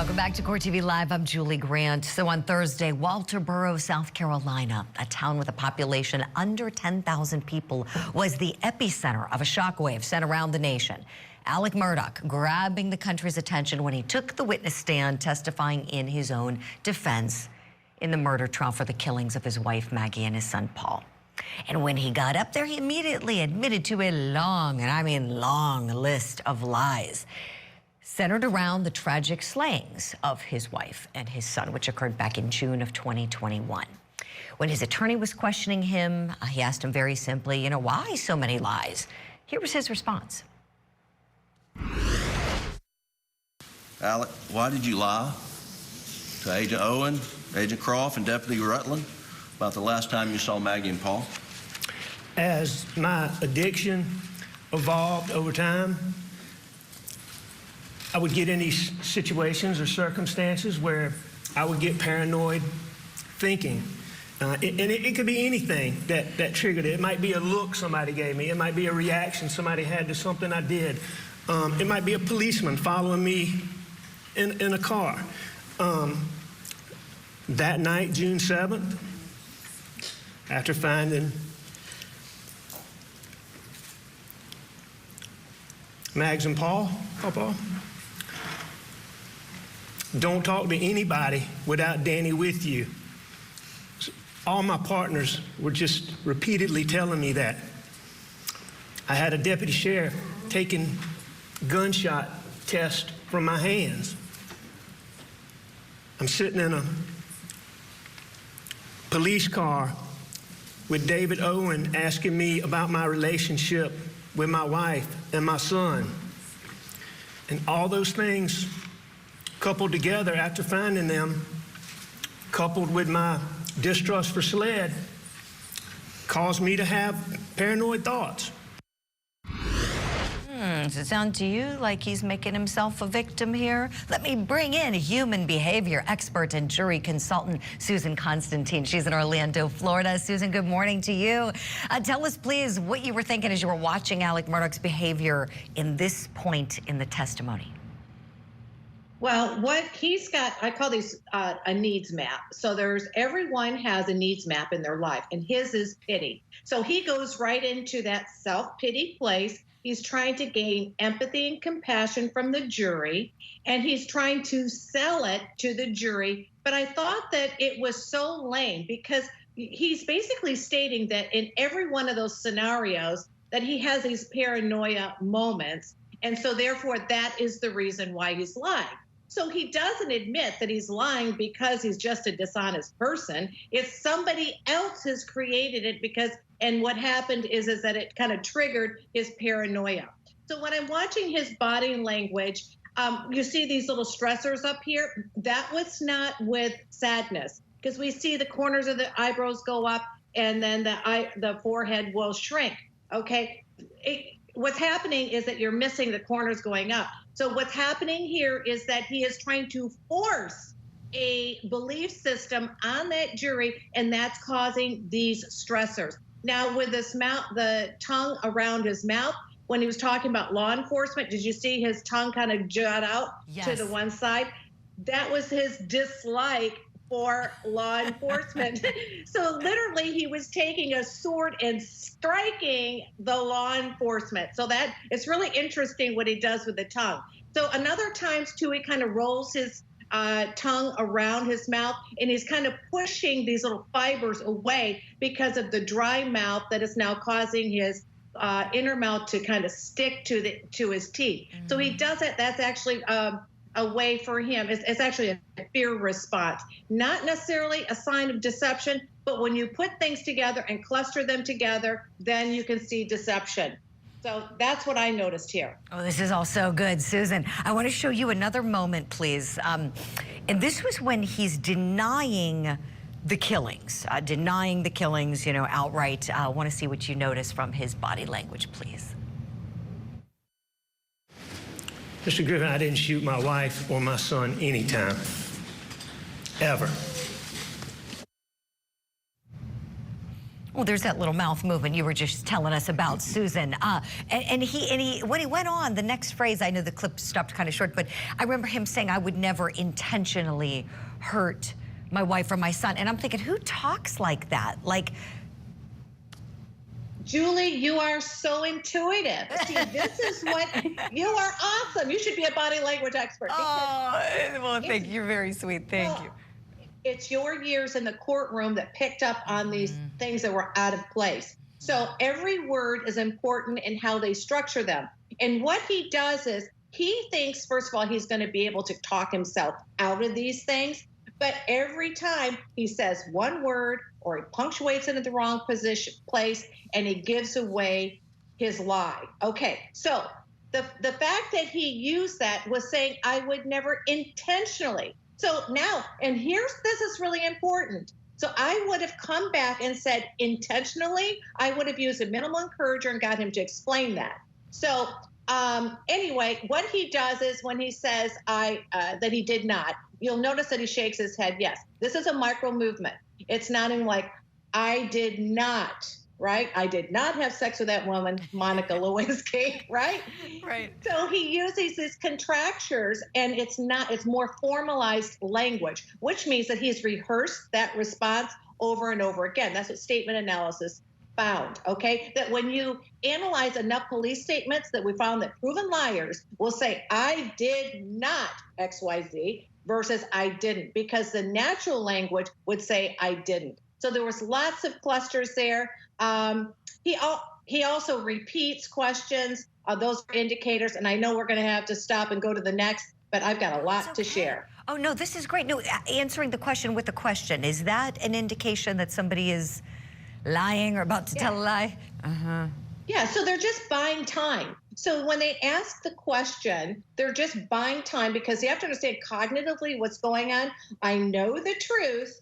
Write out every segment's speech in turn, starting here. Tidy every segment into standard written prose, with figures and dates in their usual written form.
Welcome back to Court TV Live. I'm Julie Grant. So on Thursday, Walterboro, South Carolina, a town with a population under 10,000 people, was the epicenter of a shockwave sent around the nation. Alex Murdaugh grabbing the country's attention when he took the witness stand, testifying in his own defense in the murder trial for the killings of his wife Maggie and his son Paul. And when he got up there, he immediately admitted to a long, and I mean long, list of lies centered around the tragic slayings of his wife and his son, which occurred back in June of 2021. When his attorney was questioning him, he asked him very simply, why so many lies? Here was his response. Alex, why did you lie to Agent Owen, Agent Croft, and Deputy Rutland about the last time you saw Maggie and Paul? As my addiction evolved over time, I would get in these situations or circumstances where I would get paranoid thinking. And it could be anything that triggered it. It might be a look somebody gave me. It might be a reaction somebody had to something I did. It might be a policeman following me in a car. That night, June 7th, after finding Mags and Paul, don't talk to anybody without Danny with you. All my partners were just repeatedly telling me that. I had a deputy sheriff taking gunshot tests from my hands. I'm sitting in a police car with David Owen asking me about my relationship with my wife and my son. And all those things coupled together after finding them, coupled with my distrust for SLED, caused me to have paranoid thoughts. Does it sound to you like he's making himself a victim here? Let me bring in human behavior expert and jury consultant, Susan Constantine. She's in Orlando, Florida. Susan, good morning to you. Tell us, please, what you were thinking as you were watching Alex Murdaugh's behavior in this point in the testimony. Well, what he's got, I call these a needs map. So everyone has a needs map in their life, and his is pity. So he goes right into that self-pity place. He's trying to gain empathy and compassion from the jury, and he's trying to sell it to the jury. But I thought that it was so lame because he's basically stating that in every one of those scenarios that he has these paranoia moments, and so therefore that is the reason why he's lying. So he doesn't admit that he's lying because he's just a dishonest person. It's somebody else has created it and what happened is that it kind of triggered his paranoia. So when I'm watching his body language, you see these little stressors up here. That was not with sadness, because we see the corners of the eyebrows go up and then the forehead will shrink, okay? What's happening is that you're missing the corners going up. So what's happening here is that he is trying to force a belief system on that jury, and that's causing these stressors. Now with this mouth, the tongue around his mouth, when he was talking about law enforcement, did you see his tongue kind of jut out to the one side? That was his dislike for law enforcement. So literally he was taking a sword and striking the law enforcement. So that it's really interesting what he does with the tongue. So another times too, he kind of rolls his tongue around his mouth, and he's kind of pushing these little fibers away because of the dry mouth that is now causing his inner mouth to kind of stick to his teeth. So he does it. That's actually a way for him. It's actually a fear response, not necessarily a sign of deception, but when you put things together and cluster them together, then you can see deception. So that's what I noticed here. Oh, this is all so good, Susan. I want to show you another moment, please. And this was when he's denying the killings, outright. I want to see what you notice from his body language, please. Mr. Griffin, I didn't shoot my wife or my son anytime, ever. Well, there's that little mouth movement you were just telling us about, Susan. And he, when he went on, the next phrase, I know the clip stopped kind of short, but I remember him saying, I would never intentionally hurt my wife or my son. And I'm thinking, who talks like that? Like, Julie, you are so intuitive. See, this is what, you are awesome. You should be a body language expert. oh, well, thank you. You're very sweet. Thank you. It's your years in the courtroom that picked up on these things that were out of place. So every word is important in how they structure them. And what he does is he thinks, first of all, he's going to be able to talk himself out of these things. But every time he says one word or he punctuates it in the wrong place, and he gives away his lie. Okay, so the fact that he used that was saying, I would never intentionally. So now, and this is really important. So I would have come back and said intentionally, I would have used a minimal encourager and got him to explain that. So anyway, what he does is when he says that he did not, you'll notice that he shakes his head. Yes, this is a micro movement. It's not in like, I did not, right? I did not have sex with that woman, Monica Lewinsky, right? Right. So he uses these contractures, and it's more formalized language, which means that he's rehearsed that response over and over again. That's what statement analysis found, okay? That when you analyze enough police statements, that we found that proven liars will say, I did not XYZ versus I didn't, because the natural language would say I didn't. So there was lots of clusters there. He also repeats questions. Those are indicators, and I know we're going to have to stop and go to the next, but I've got a lot to share. Oh, no, this is great. No, answering the question with a question, is that an indication that somebody is lying or about to tell a lie? Yeah, so they're just buying time. So when they ask the question, they're just buying time, because you have to understand cognitively what's going on. I know the truth.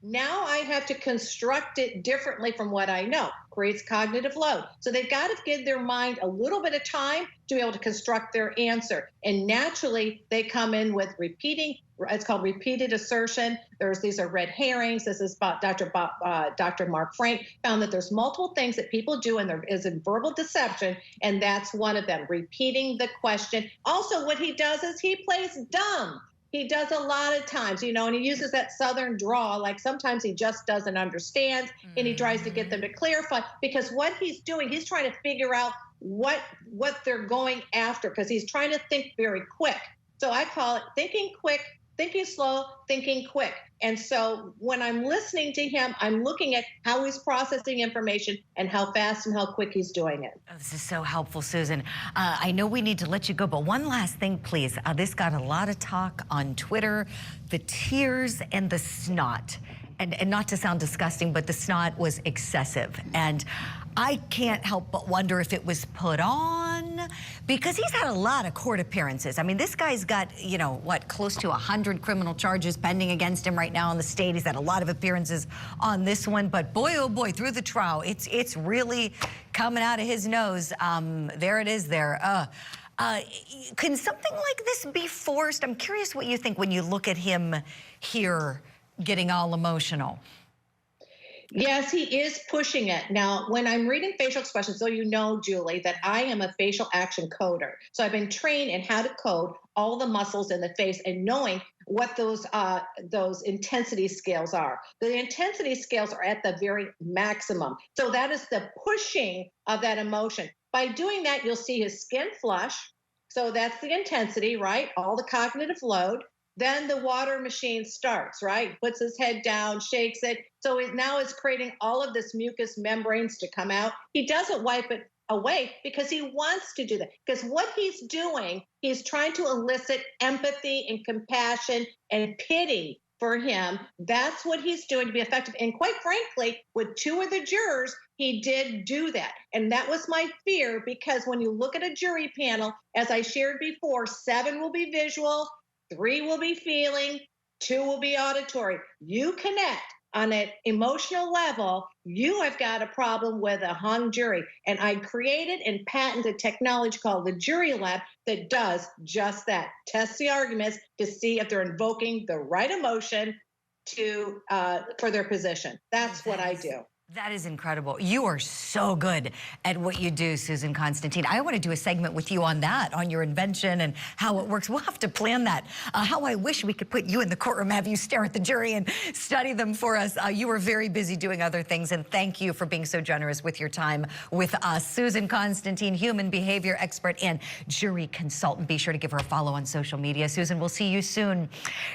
Now I have to construct it differently from what I know. Creates cognitive load. So they've got to give their mind a little bit of time to be able to construct their answer. And naturally, they come in with repeating. It's called repeated assertion. These are red herrings. This is about Dr. Mark Frank found that there's multiple things that people do, and there is in verbal deception, and that's one of them, repeating the question. Also, what he does is he plays dumb. He does a lot of times, and he uses that Southern drawl, like sometimes he just doesn't understand, and he tries to get them to clarify, because what he's doing, he's trying to figure out what they're going after, because he's trying to think very quick. So I call it thinking quick, thinking slow, thinking quick. And so when I'm listening to him, I'm looking at how he's processing information and how fast and how quick he's doing it. Oh, this is so helpful, Susan. I know we need to let you go, but one last thing, please. This got a lot of talk on Twitter, the tears and the snot. And not to sound disgusting, but the snot was excessive. And I can't help but wonder if it was put on, because he's had a lot of court appearances. I mean, this guy's got, close to 100 criminal charges pending against him right now in the state. He's had a lot of appearances on this one, but boy, oh boy, through the trial, it's really coming out of his nose. There it is there. Can something like this be forced? I'm curious what you think when you look at him here getting all emotional. Yes, he is pushing it. Now, when I'm reading facial expressions, so you know, Julie, that I am a facial action coder. So I've been trained in how to code all the muscles in the face and knowing what those intensity scales are. The intensity scales are at the very maximum. So that is the pushing of that emotion. By doing that, you'll see his skin flush. So that's the intensity, right? All the cognitive load. Then the water machine starts, right? Puts his head down, shakes it. So it now is creating all of this mucous membranes to come out. He doesn't wipe it away because he wants to do that. Because what he's doing, he's trying to elicit empathy and compassion and pity for him. That's what he's doing to be effective. And quite frankly, with 2 of the jurors, he did do that. And that was my fear, because when you look at a jury panel, as I shared before, 7 will be visual, 3 will be feeling, 2 will be auditory. You connect on an emotional level, you have got a problem with a hung jury. And I created and patented technology called the Jury Lab that does just that. Tests the arguments to see if they're invoking the right emotion for their position. That's what I do. That is incredible. You are so good at what you do, Susan Constantine. I want to do a segment with you on that, on your invention and how it works. We'll have to plan that. How I wish we could put you in the courtroom, have you stare at the jury and study them for us. You were very busy doing other things, and thank you for being so generous with your time with us. Susan Constantine, human behavior expert and jury consultant. Be sure to give her a follow on social media. Susan, we'll see you soon.